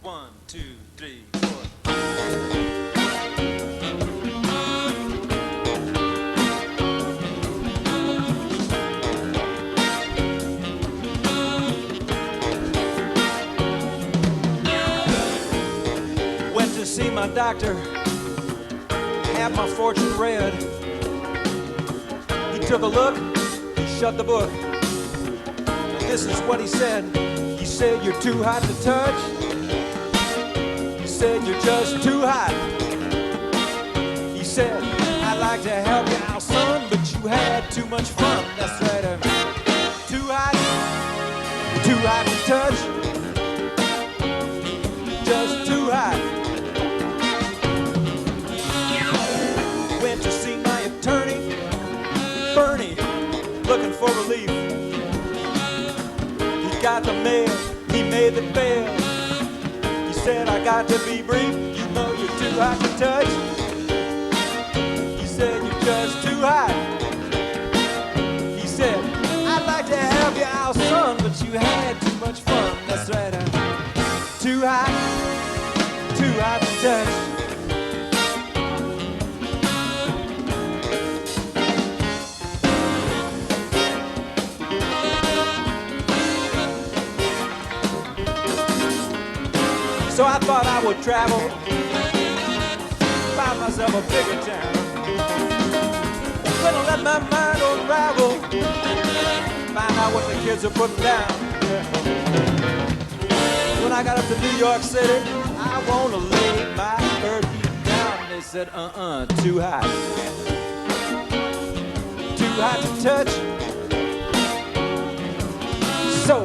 1, 2, 3, 4. Went to see my doctor, had my fortune read. He took a look, he shut the book. And this is what he said. He said, "You're too hot to touch." He said, "You're just too hot." He said, "I'd like to help you out, son, but you had too much fun." That's right, too hot to touch. Just too hot. Went to see my attorney, Bernie, looking for relief. He got the mail, he made the bail. He said, "I got to be brief, you know you're too hot to touch." He said, "You're just too hot." He said, "I'd like to help you out, son, but you had too much fun." That's right, too hot to touch. So I thought I would travel, find myself a bigger town. Gonna let my mind unravel, find out what the kids are putting down. When I got up to New York City, I wanna lay my burden down. They said, too hot. Too hot to touch. So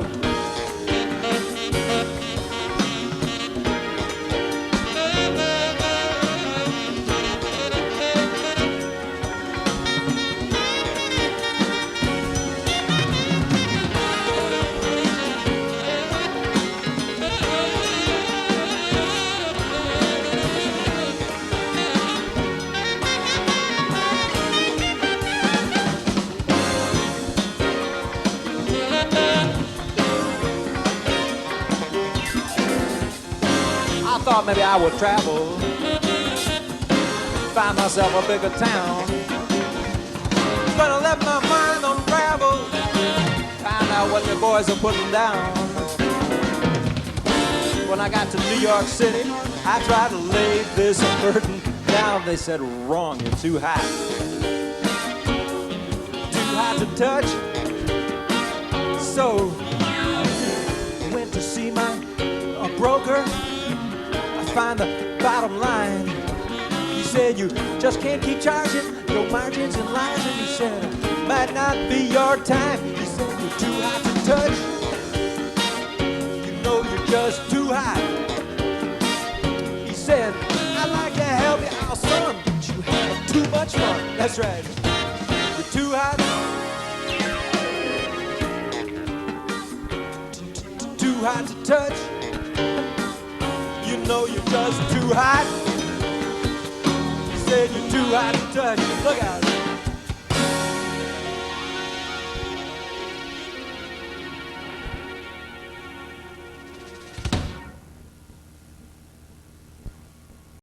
I thought maybe I would travel, find myself a bigger town. Gonna let my mind unravel, find out what the boys are putting down. When I got to New York City, I tried to lay this burden down. They said, "Wrong, you're too hot. Too hot to touch." So went to see my broker. Find the bottom line. He said, "You just can't keep charging your margins and lines." And he said, "Might not be your time." He said, "You're too hot to touch. You know you're just too hot." He said, "I'd like to help you out, son, but you had too much fun." That's right. You're too hot. Too hot to touch. You know you're just too hot. He said, "You're too hot to touch." Look out.